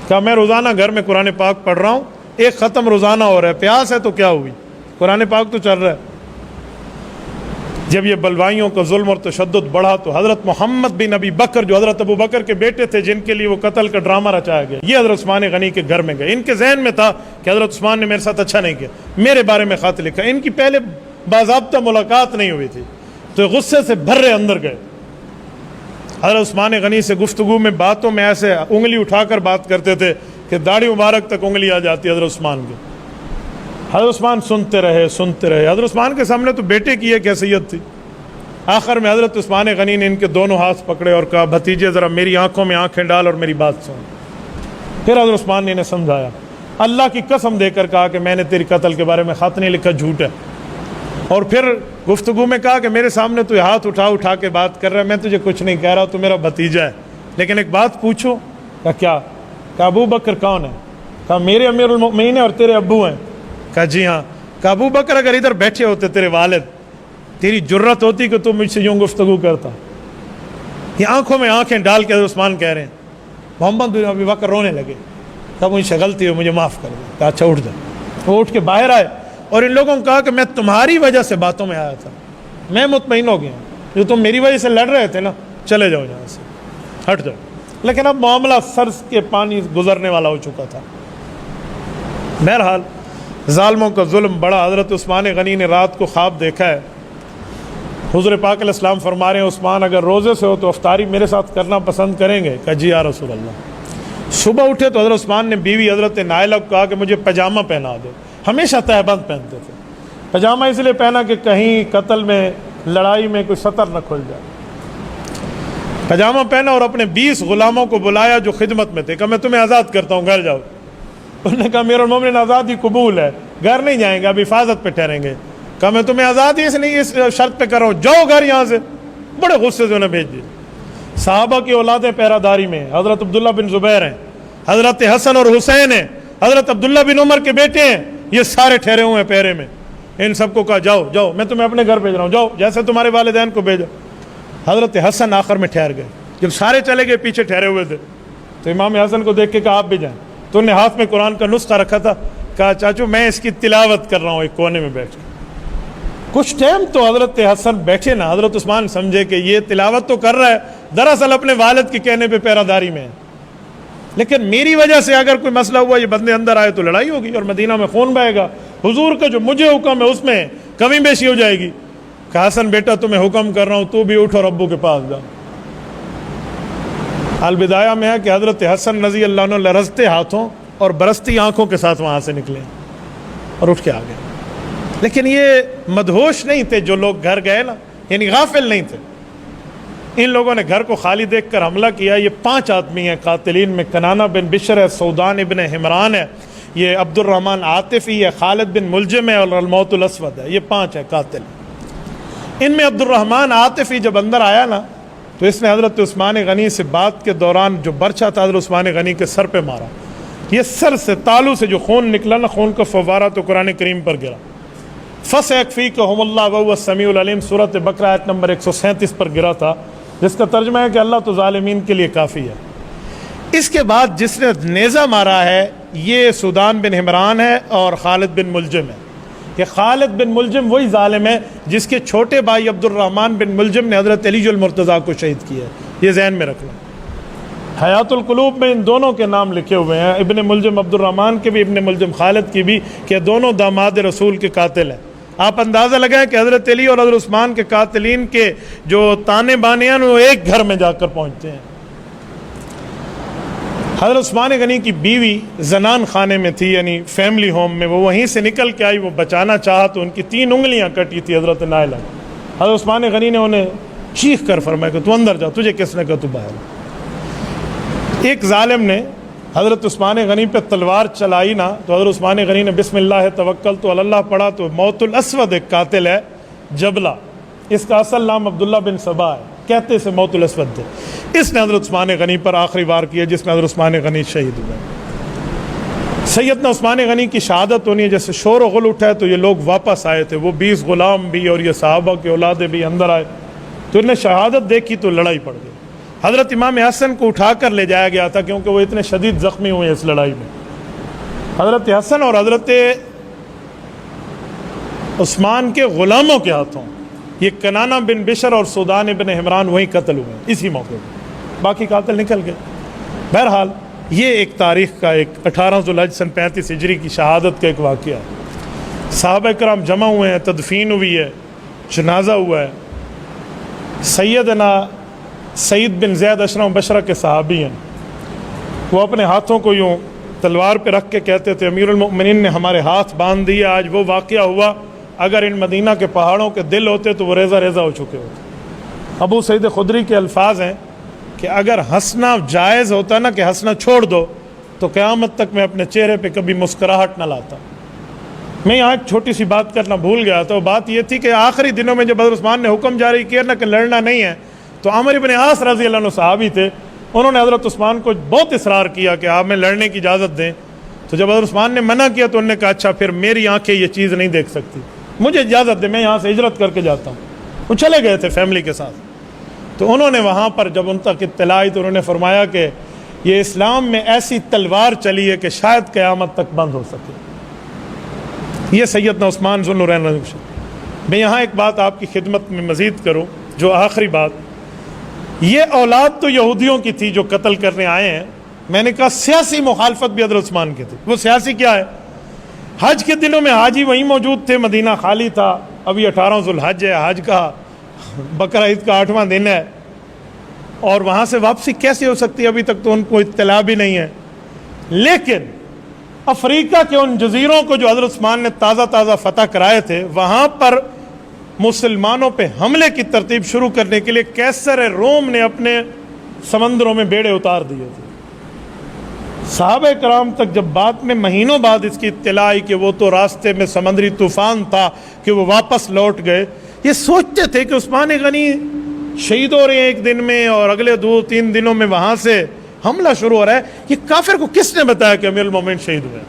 کہ میں روزانہ گھر میں قرآن پاک پڑھ رہا ہوں، ایک ختم روزانہ ہو رہا ہے، پیاس ہے تو کیا ہوئی، قرآن پاک تو چل رہا ہے۔ جب یہ بلوائیوں کا ظلم اور تشدد بڑھا تو حضرت محمد بن ابی بکر جو حضرت ابو بکر کے بیٹے تھے، جن کے لیے وہ قتل کا ڈرامہ رچایا گیا، یہ حضرت عثمان غنی کے گھر میں گئے۔ ان کے ذہن میں تھا کہ حضرت عثمان نے میرے ساتھ اچھا نہیں کیا، میرے بارے میں خط لکھا۔ ان کی پہلے باضابطہ ملاقات نہیں ہوئی تھی تو غصے سے بھرے اندر گئے۔ حضرت عثمان غنی سے گفتگو میں باتوں میں ایسے انگلی اٹھا کر بات کرتے تھے کہ داڑھی مبارک تک انگلی آ جاتی حضرت عثمان کے۔ حضرت عثمان سنتے رہے۔ حضرت عثمان کے سامنے تو بیٹے کی ایک حیثیت تھی۔ آخر میں حضرت عثمان غنی نے ان کے دونوں ہاتھ پکڑے اور کہا بھتیجے ذرا میری آنکھوں میں آنکھیں ڈال اور میری بات سن۔ پھر حضرت عثمان نے انہیں سمجھایا، اللہ کی قسم دے کر کہا کہ میں نے تیری قتل کے بارے میں خط نہیں لکھا، جھوٹ ہے۔ اور پھر گفتگو میں کہا کہ میرے سامنے تو ہاتھ اٹھا کے بات کر رہا ہے، میں تجھے کچھ نہیں کہہ رہا، تو میرا بھتیجا ہے، لیکن ایک بات پوچھو۔ کہا کیا؟ کہا ابو بکر کون ہے؟ کہا میرے امیر المؤمنین ہیں اور تیرے ابو ہیں۔ کہا جی ہاں۔ کہا ابو بکر اگر ادھر بیٹھے ہوتے تیرے والد، تیری جرت ہوتی کہ تم مجھ سے یوں گفتگو کرتا؟ یہ آنکھوں میں آنکھیں ڈال کے حضرت عثمان کہہ رہے ہیں۔ محمد بن ابی بکر رونے لگے، کہا مجھ سے غلطی ہو، مجھے معاف کر دو۔ کہا اچھا اٹھ جا۔ وہ اٹھ کے باہر آئے اور ان لوگوں نے کہا کہ میں تمہاری وجہ سے باتوں میں آیا تھا، میں مطمئن ہو گیا، جو تم میری وجہ سے لڑ رہے تھے نا، چلے جاؤ یہاں سے، ہٹ جاؤ۔ لیکن اب معاملہ سر کے پانی گزرنے والا ہو چکا تھا۔ بہرحال ظالموں کا ظلم بڑا۔ حضرت عثمان غنی نے رات کو خواب دیکھا ہے، حضور پاک علیہ السلام فرما رہے ہیں عثمان اگر روزے سے ہو تو افطاری میرے ساتھ کرنا پسند کریں گے؟ کہا جی یا رسول اللہ۔ صبح اٹھے تو حضرت عثمان نے بیوی حضرت نائلہ کو کہا کہ مجھے پاجامہ پہنا دو۔ ہمیشہ تہبند پہنتے تھے، پاجامہ اس لیے پہنا کہ کہیں قتل میں لڑائی میں کوئی سطر نہ کھل جائے۔ پاجامہ پہنا اور اپنے 20 غلاموں کو بلایا جو خدمت میں تھے، کہا میں تمہیں آزاد کرتا ہوں، گھر جاؤ۔ انہوں نے کہا امیر المومنین آزادی قبول ہے، گھر نہیں جائیں گے، اب حفاظت پہ ٹھہریں گے۔ کہا میں تمہیں آزادی اس شرط پہ کر رہا ہوں، جاؤ گھر یہاں سے۔ بڑے غصے سے انہیں بھیج دیا۔ صحابہ کی اولادیں پیرا داری میں، حضرت عبداللہ بن زبیر ہیں، حضرت حسن اور حسین ہیں، حضرت عبداللہ بن عمر کے بیٹے ہیں، یہ سارے ٹھہرے ہوئے ہیں پیرے میں۔ ان سب کو کہا جاؤ جاؤ میں تمہیں اپنے گھر بھیج رہا ہوں، جاؤ جیسے تمہارے والدین کو بھیجا۔ حضرت حسن آخر میں ٹھہر گئے، جب سارے چلے گئے پیچھے ٹھہرے ہوئے تھے تو امام حسن کو دیکھ کے کہا آپ بھی جائیں، تو انہوں نے ہاتھ میں قرآن کا نسخہ رکھا تھا، کہا چاچو میں اس کی تلاوت کر رہا ہوں ایک کونے میں بیٹھ کے۔ کچھ ٹائم تو حضرت حسن بیٹھے نا، حضرت عثمان سمجھے کہ یہ تلاوت تو کر رہا ہے، دراصل اپنے والد کے کہنے پہ پیرا داری میں ہے، لیکن میری وجہ سے اگر کوئی مسئلہ ہوا، یہ بندے اندر آئے تو لڑائی ہوگی اور مدینہ میں خون بہے گا، حضور کا جو مجھے حکم ہے اس میں کمی بیشی ہو جائے گی۔ کہ حسن بیٹا تمہیں حکم کر رہا ہوں، تو بھی اٹھ اور ابو کے پاس جا۔ البدایہ میں ہے کہ حضرت حسن رضی اللہ عنہ لرزتے ہاتھوں اور برستی آنکھوں کے ساتھ وہاں سے نکلے اور اٹھ کے آ گئے، لیکن یہ مدہوش نہیں تھے جو لوگ گھر گئے نا، یعنی غافل نہیں تھے۔ ان لوگوں نے گھر کو خالی دیکھ کر حملہ کیا۔ یہ 5 آدمی ہیں قاتلین میں، کنانہ بن بشر ہے، سودان ابن حمران ہے، یہ عبد الرحمن عاطفی ہے، خالد بن ملجم ہے اور الموت الاسود ہے۔ یہ 5 ہے قاتل۔ ان میں عبد الرحمن عاطفی جب اندر آیا نا تو اس نے حضرت عثمان غنی سے بات کے دوران جو برچہ تھا حضرت عثمان غنی کے سر پہ مارا، یہ سر سے تالو سے جو خون نکلا نا، خون کا فوارہ تو قرآن کریم پر گرا۔ فَسَيَكْفِيكَهُمُ اللَّهُ وَهُوَ السَّمِيعُ الْعَلِيمُ سورۃ بقرہ آیت نمبر 137 پر گرا تھا، جس کا ترجمہ ہے کہ اللہ تو ظالمین کے لیے کافی ہے۔ اس کے بعد جس نے نیزہ مارا ہے یہ سودان بن حمران ہے اور خالد بن ملجم ہے۔ کہ خالد بن ملجم وہی ظالم ہے جس کے چھوٹے بھائی عبد الرحمن بن ملجم نے حضرت علی المرتضیٰ کو شہید کیا ہے، یہ ذہن میں رکھنا۔ حیات القلوب میں ان دونوں کے نام لکھے ہوئے ہیں، ابن ملجم عبد الرحمن کے بھی، ابن ملجم خالد کی بھی، کہ دونوں داماد رسول کے قاتل ہیں۔ آپ اندازہ لگائیں کہ حضرت علی اور حضرت عثمان کے قاتلین کے جو تانے بانے ہیں وہ ایک گھر میں جا کر پہنچتے ہیں۔ حضرت عثمان غنی کی بیوی زنان خانے میں تھی، یعنی فیملی ہوم میں، وہ وہیں سے نکل کے آئی، وہ بچانا چاہا تو ان کی 3 انگلیاں کٹی تھی حضرت نائلہ۔ حضرت عثمان غنی نے انہیں چیخ کر فرمایا کہ تو اندر جا، تجھے کس نے کہا تو باہر۔ ایک ظالم نے حضرت عثمان غنی پہ تلوار چلائی نا تو حضرت عثمان غنی نے بسم اللہ توکلت علی اللہ پڑھا تو موت الاسود ایک قاتل ہے جبلہ، اس کا اصل نام عبداللہ بن سبا ہے، کہتے سے موت الاسود تھے، اس نے حضرت عثمان غنی پر آخری وار کیا جس میں حضرت عثمان غنی شہید ہوئے۔ سیدنا عثمان غنی کی شہادت ہونی ہے، جیسے شور و غل اٹھا ہے تو یہ لوگ واپس آئے تھے، وہ 20 غلام بھی اور یہ صحابہ کے اولادیں بھی اندر آئے، تو انہیں شہادت دیکھی تو لڑائی پڑ گئی۔ حضرت امام حسن کو اٹھا کر لے جایا گیا تھا کیونکہ وہ اتنے شدید زخمی ہوئے اس لڑائی میں۔ حضرت حسن اور حضرت عثمان کے غلاموں کے ہاتھوں یہ کنانہ بن بشر اور سودان ابن حمران وہیں قتل ہوئے اسی موقع پر، باقی قاتل نکل گئے۔ بہرحال یہ ایک تاریخ کا، ایک 18 ذوالحج سن 35 ہجری کی شہادت کا ایک واقعہ ہے۔ صحابہ کرام جمع ہوئے ہیں، تدفین ہوئی ہے، جنازہ ہوا ہے۔ سیدنا سعید بن زید اشرم بشرہ کے صحابی ہیں، وہ اپنے ہاتھوں کو یوں تلوار پہ رکھ کے کہتے تھے امیر المؤمنین نے ہمارے ہاتھ باندھ دیے، آج وہ واقعہ ہوا، اگر ان مدینہ کے پہاڑوں کے دل ہوتے تو وہ ریزہ ریزہ ہو چکے ہوتے۔ ابو سعید خدری کے الفاظ ہیں کہ اگر ہنسنا جائز ہوتا نا کہ ہنسنا چھوڑ دو تو قیامت تک میں اپنے چہرے پہ کبھی مسکراہٹ نہ لاتا۔ میں یہاں ایک چھوٹی سی بات کرنا بھول گیا تھا، وہ بات یہ تھی کہ آخری دنوں میں جب حضرت عثمان نے حکم جاری کیا نا کہ لڑنا نہیں ہے تو عامر ابن عاص رضی اللہ عنہ صحابی تھے، انہوں نے حضرت عثمان کو بہت اصرار کیا کہ آپ میں لڑنے کی اجازت دیں، تو جب حضرت عثمان نے منع کیا تو انہوں نے کہا اچھا پھر میری آنکھیں یہ چیز نہیں دیکھ سکتی، مجھے اجازت دے، میں یہاں سے ہجرت کر کے جاتا ہوں۔ وہ چلے گئے تھے فیملی کے ساتھ، تو انہوں نے وہاں پر جب ان تک اطلاع آئی تو انہوں نے فرمایا کہ یہ اسلام میں ایسی تلوار چلی ہے کہ شاید قیامت تک بند ہو سکے۔ یہ سیدنا عثمان ذو النورین رضی اللہ عنہ۔ میں یہاں ایک بات آپ کی خدمت میں مزید کروں، جو آخری بات، یہ اولاد تو یہودیوں کی تھی جو قتل کرنے آئے ہیں، میں نے کہا سیاسی مخالفت بھی حضرت عثمان کی تھی۔ وہ سیاسی کیا ہے؟ حج کے دنوں میں حاجی وہیں موجود تھے، مدینہ خالی تھا، ابھی 18 ذوالحج ہے، حج کا بقرہ عید کا 8واں دن ہے، اور وہاں سے واپسی کیسے ہو سکتی ہے؟ ابھی تک تو ان کو اطلاع بھی نہیں ہے۔ لیکن افریقہ کے ان جزیروں کو جو حضرت عثمان نے تازہ تازہ فتح کرائے تھے، وہاں پر مسلمانوں پہ حملے کی ترتیب شروع کرنے کے لیے قیصر روم نے اپنے سمندروں میں بیڑے اتار دیے تھے۔ صحابہ کرام تک جب بعد میں مہینوں بعد اس کی اطلاع آئی کہ وہ تو راستے میں سمندری طوفان تھا کہ وہ واپس لوٹ گئے، یہ سوچتے تھے کہ عثمان غنی شہید ہو رہے ہیں ایک دن میں اور اگلے 2-3 دنوں میں وہاں سے حملہ شروع ہو رہا ہے، یہ کافر کو کس نے بتایا کہ امیر المومنین شہید ہوئے؟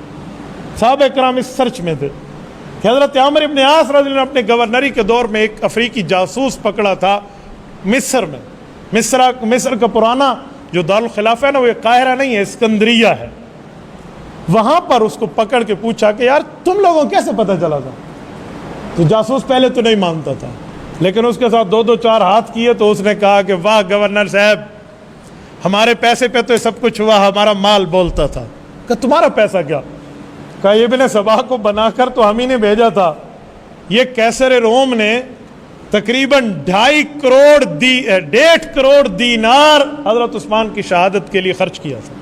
صحابہ کرام اس سرچ میں تھے۔ کہ حضرت عامر ابن عاص رضی اللہ عنہ اپنے گورنری کے دور میں ایک افریقی جاسوس پکڑا تھا مصر میں. مصر کا پرانا جو دارالخلافہ ہے نا، وہ قاہرہ نہیں ہے، اسکندریہ ہے. وہاں پر اس کو پکڑ کے پوچھا کہ یار تم لوگوں کو کیسے پتہ چلا تھا؟ تو جاسوس پہلے تو نہیں مانتا تھا، لیکن اس کے ساتھ 2-4 ہاتھ کیے تو اس نے کہا کہ واہ گورنر صاحب، ہمارے پیسے پہ تو سب کچھ ہوا، ہمارا مال بولتا تھا. کہ تمہارا پیسہ کیا؟ کہا ابن سبا کو بنا کر تو ہم ہی نے بھیجا تھا. یہ قیصر روم نے تقریباً 1.5 کروڑ دینار حضرت عثمان کی شہادت کے لیے خرچ کیا تھا.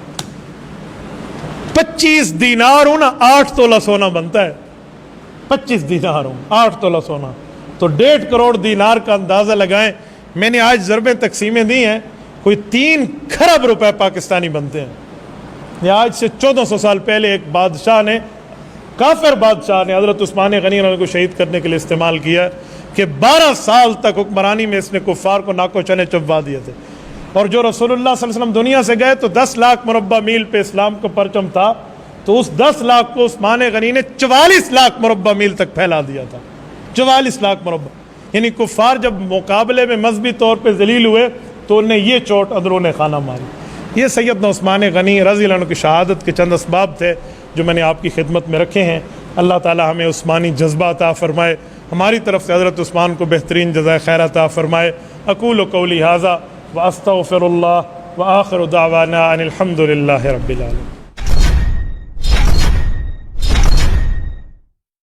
25 دینار ہوں نا 8 تولہ سونا بنتا ہے. 25 دینار ہوں 8 تولہ سونا، تو 1.5 کروڑ دینار کا اندازہ لگائیں. میں نے آج ضربیں تقسیمیں دی ہیں، کوئی 3 کھرب روپے پاکستانی بنتے ہیں. یہ آج سے 1400 سال پہلے ایک بادشاہ نے، کافر بادشاہ نے حضرت عثمان غنی کو شہید کرنے کے لیے استعمال کیا کہ 12 سال تک حکمرانی میں اس نے کفار کو ناکو چنے چبوا دیے تھے. اور جو رسول اللہ صلی اللہ علیہ وسلم دنیا سے گئے تو 10 لاکھ مربع میل پہ اسلام کا پرچم تھا، تو اس 10 لاکھ کو عثمان غنی نے 44 لاکھ مربع میل تک پھیلا دیا تھا. 44 لاکھ مربع، یعنی کفار جب مقابلے میں مذہبی طور پہ ذلیل ہوئے تو انہیں یہ چوٹ اندرون خانہ ماری. یہ سیدنا عثمان غنی رضی اللہ عنہ کی شہادت کے چند اسباب تھے جو میں نے آپ کی خدمت میں رکھے ہیں. اللہ تعالی ہمیں عثمانی جذبہ عطا فرمائے، ہماری طرف سے حضرت عثمان کو بہترین جزائے خیر عطا فرمائے. اقول قولی ھذا واستغفر اللہ وآخر دعوانا ان الحمد للہ رب العالمین.